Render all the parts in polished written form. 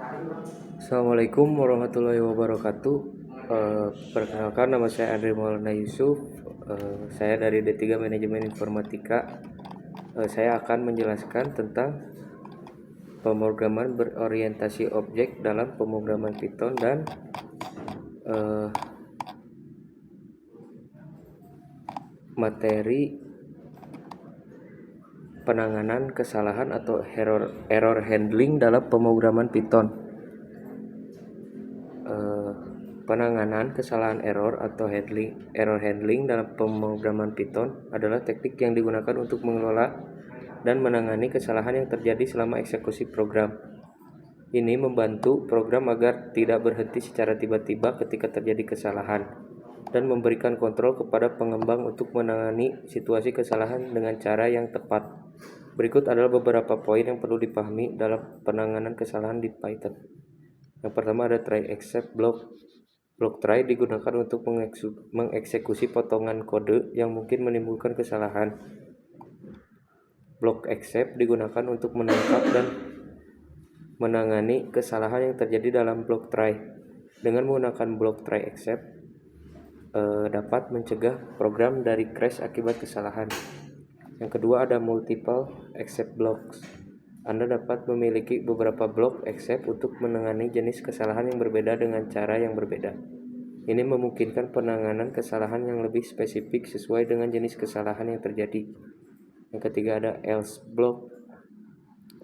Assalamualaikum warahmatullahi wabarakatuh. Perkenalkan, nama saya Andre Maulana Yusuf. Saya dari D3 Manajemen Informatika. Saya akan menjelaskan tentang pemrograman berorientasi objek dalam pemrograman Python dan materi penanganan kesalahan atau error handling dalam pemrograman Python. Penanganan kesalahan error atau error handling dalam pemrograman Python adalah teknik yang digunakan untuk mengelola dan menangani kesalahan yang terjadi selama eksekusi program. Ini membantu program agar tidak berhenti secara tiba-tiba ketika terjadi kesalahan dan memberikan kontrol kepada pengembang untuk menangani situasi kesalahan dengan cara yang tepat. Berikut adalah beberapa poin yang perlu dipahami dalam penanganan kesalahan di Python. Yang pertama ada try except block. Block try digunakan untuk mengeksekusi potongan kode yang mungkin menimbulkan kesalahan. Block except digunakan untuk menangkap dan menangani kesalahan yang terjadi dalam block try. Dengan menggunakan block try except dapat mencegah program dari crash akibat kesalahan. Yang kedua ada multiple except blocks. Anda dapat memiliki beberapa blok except untuk menangani jenis kesalahan yang berbeda dengan cara yang berbeda. Ini memungkinkan penanganan kesalahan yang lebih spesifik sesuai dengan jenis kesalahan yang terjadi. Yang ketiga ada else block.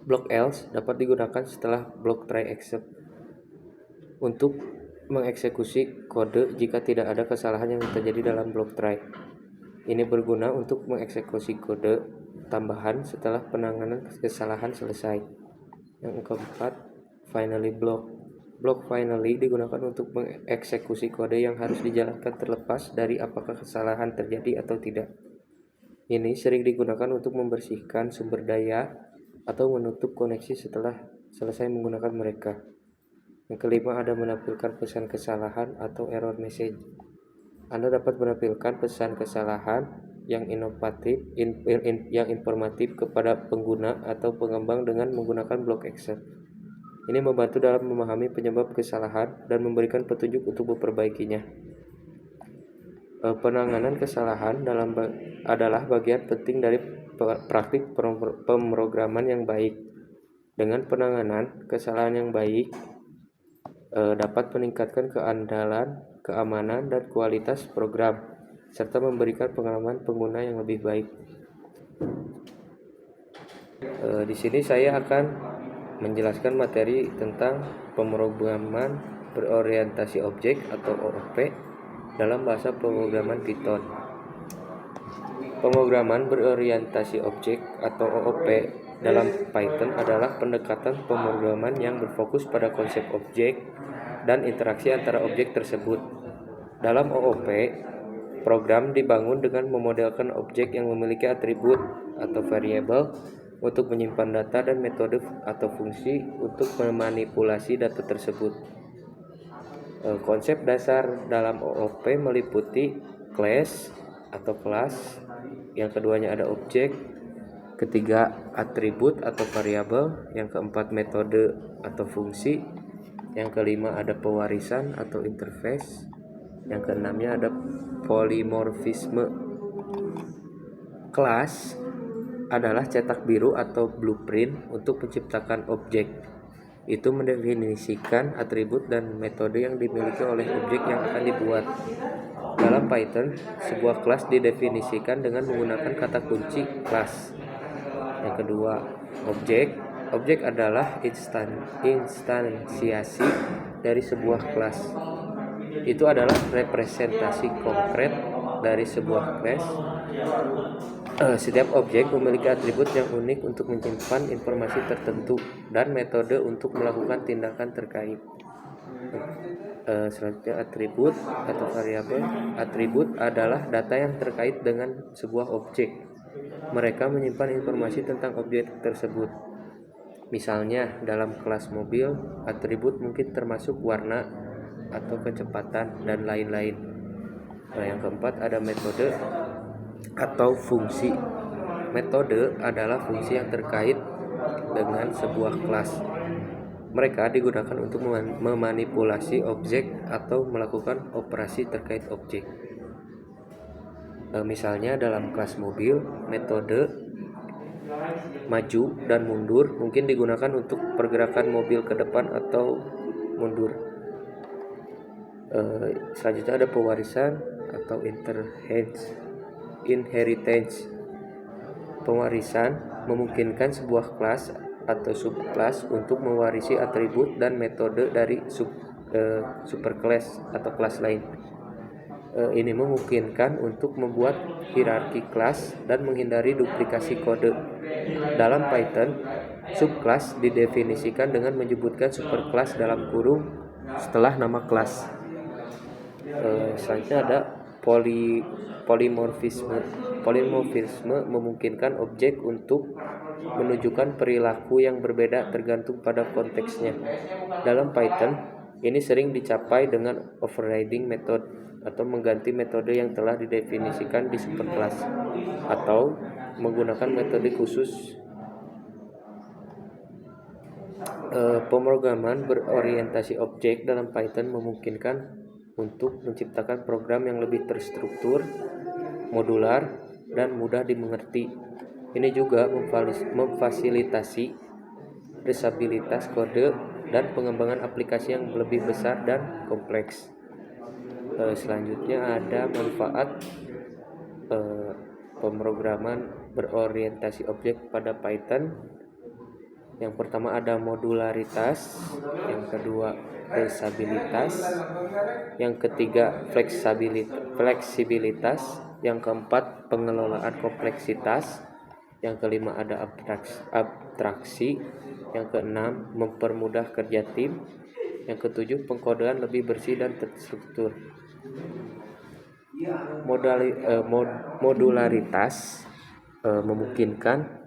Block else dapat digunakan setelah block try except untuk mengeksekusi kode jika tidak ada kesalahan yang terjadi dalam block try. Ini berguna untuk mengeksekusi kode tambahan setelah penanganan kesalahan selesai. Yang keempat, finally block. Block finally digunakan untuk mengeksekusi kode yang harus dijalankan terlepas dari apakah kesalahan terjadi atau tidak. Ini sering digunakan untuk membersihkan sumber daya atau menutup koneksi setelah selesai menggunakan mereka. Yang kelima ada menampilkan pesan kesalahan atau error message. Anda dapat menampilkan pesan kesalahan yang informatif kepada pengguna atau pengembang dengan menggunakan block except. Ini membantu dalam memahami penyebab kesalahan dan memberikan petunjuk untuk memperbaikinya. Penanganan kesalahan adalah bagian penting dari praktik pemrograman yang baik. Dengan penanganan kesalahan yang baik dapat meningkatkan keandalan, keamanan, dan kualitas program, serta memberikan pengalaman pengguna yang lebih baik. Di sini saya akan menjelaskan materi tentang pemrograman berorientasi objek atau OOP dalam bahasa pemrograman Python. Pemrograman berorientasi objek atau OOP dalam Python adalah pendekatan pemrograman yang berfokus pada konsep objek dan interaksi antara objek tersebut. Dalam OOP, program dibangun dengan memodelkan objek yang memiliki atribut atau variabel untuk menyimpan data dan metode atau fungsi untuk memanipulasi data tersebut. Konsep dasar dalam OOP meliputi class atau kelas, yang keduanya ada objek, ketiga atribut atau variabel, yang keempat metode atau fungsi, yang kelima ada pewarisan atau interface, yang keenamnya ada polimorfisme. Kelas adalah cetak biru atau blueprint untuk menciptakan objek. Itu mendefinisikan atribut dan metode yang dimiliki oleh objek yang akan dibuat. Dalam Python, sebuah kelas didefinisikan dengan menggunakan kata kunci kelas. Yang kedua, objek. Objek adalah instansiasi dari sebuah kelas. Itu adalah representasi konkret dari sebuah kelas. Setiap objek memiliki atribut yang unik untuk menyimpan informasi tertentu dan metode untuk melakukan tindakan terkait. Selanjutnya atribut atau variabel. Atribut adalah data yang terkait dengan sebuah objek. Mereka menyimpan informasi tentang objek tersebut. Misalnya dalam kelas mobil, atribut mungkin termasuk warna atau kecepatan dan lain-lain. Yang keempat ada metode atau fungsi. Metode adalah fungsi yang terkait dengan sebuah kelas. Mereka digunakan untuk memanipulasi objek atau melakukan operasi terkait objek. Misalnya dalam kelas mobil, metode maju dan mundur mungkin digunakan untuk pergerakan mobil ke depan atau mundur. Selanjutnya ada pewarisan atau inheritance. Pewarisan memungkinkan sebuah kelas atau subkelas untuk mewarisi atribut dan metode dari superkelas atau kelas lain. Ini memungkinkan untuk membuat hierarki kelas dan menghindari duplikasi kode. Dalam Python, subkelas didefinisikan dengan menyebutkan superkelas dalam kurung setelah nama kelas. Selanjutnya ada polimorfisme. Polimorfisme memungkinkan objek untuk menunjukkan perilaku yang berbeda tergantung pada konteksnya. Dalam Python, ini sering dicapai dengan overriding method atau mengganti metode yang telah didefinisikan di superkelas atau menggunakan metode khusus. Pemrograman berorientasi objek dalam Python memungkinkan untuk menciptakan program yang lebih terstruktur, modular, dan mudah dimengerti. Ini juga memfasilitasi resabilitas kode dan pengembangan aplikasi yang lebih besar dan kompleks. Selanjutnya ada manfaat pemrograman berorientasi objek pada Python. Yang pertama ada modularitas, yang kedua resabilitas, yang ketiga fleksibilitas, yang keempat pengelolaan kompleksitas, yang kelima ada abstraksi, yang keenam mempermudah kerja tim, yang ketujuh pengkodean lebih bersih dan terstruktur. Modularitas memungkinkan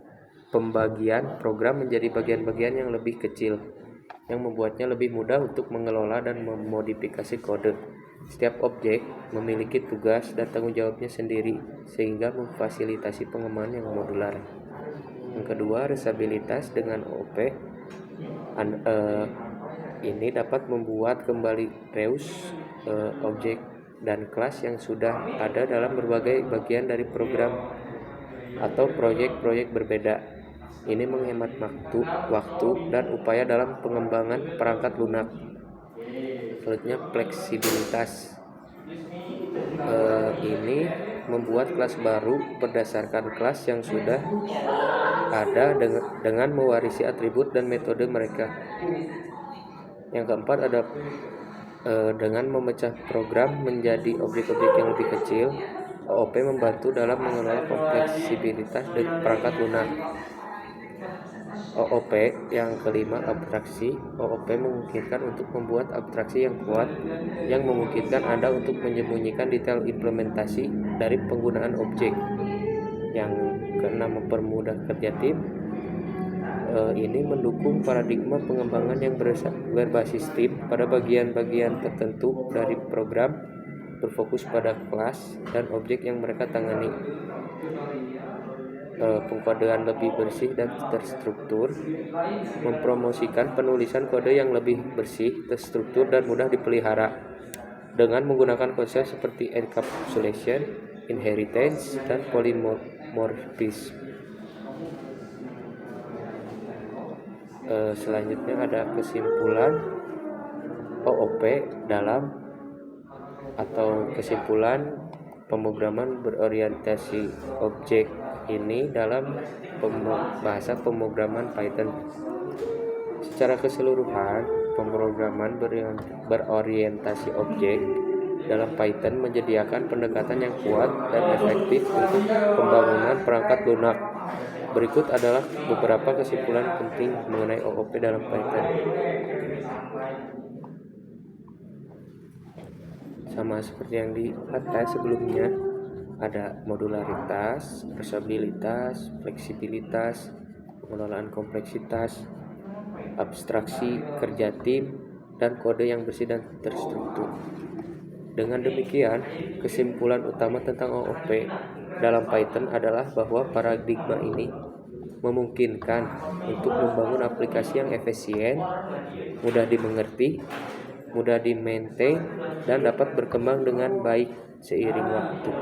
pembagian program menjadi bagian-bagian yang lebih kecil, yang membuatnya lebih mudah untuk mengelola dan memodifikasi kode. Setiap objek memiliki tugas dan tanggung jawabnya sendiri, sehingga memfasilitasi pengembangan yang modular. Yang kedua, resabilitas dengan OOP. Ini dapat membuat kembali reuse objek dan kelas yang sudah ada dalam berbagai bagian dari program atau proyek-proyek berbeda. Ini menghemat waktu dan upaya dalam pengembangan perangkat lunak. Selanjutnya fleksibilitas. Ini membuat kelas baru berdasarkan kelas yang sudah ada dengan mewarisi atribut dan metode mereka. Yang keempat ada dengan memecah program menjadi objek-objek yang lebih kecil. OOP membantu dalam mengelola kompleksibilitas perangkat lunak. OOP yang kelima abstraksi. OOP memungkinkan untuk membuat abstraksi yang kuat yang memungkinkan Anda untuk menyembunyikan detail implementasi dari penggunaan objek. Yang keenam mempermudah kerja tim. Ini mendukung paradigma pengembangan yang berbasis tim pada bagian-bagian tertentu dari program, berfokus pada kelas dan objek yang mereka tangani. Pengkodean lebih bersih dan terstruktur mempromosikan penulisan kode yang lebih bersih, terstruktur, dan mudah dipelihara dengan menggunakan konsep seperti encapsulation, inheritance, dan polymorphism. Selanjutnya ada kesimpulan OOP kesimpulan pemrograman berorientasi objek ini dalam bahasa pemrograman Python. Secara keseluruhan, pemrograman berorientasi objek dalam Python menyediakan pendekatan yang kuat dan efektif untuk pembangunan perangkat lunak. Berikut adalah beberapa kesimpulan penting mengenai OOP dalam Python. Sama seperti yang di atas sebelumnya, ada modularitas, resabilitas, fleksibilitas, pengelolaan kompleksitas, abstraksi, kerja tim, dan kode yang bersih dan terstruktur. Dengan demikian, kesimpulan utama tentang OOP dalam Python adalah bahwa paradigma ini memungkinkan untuk membangun aplikasi yang efisien, mudah dimengerti, mudah di-maintain, dan dapat berkembang dengan baik seiring waktu.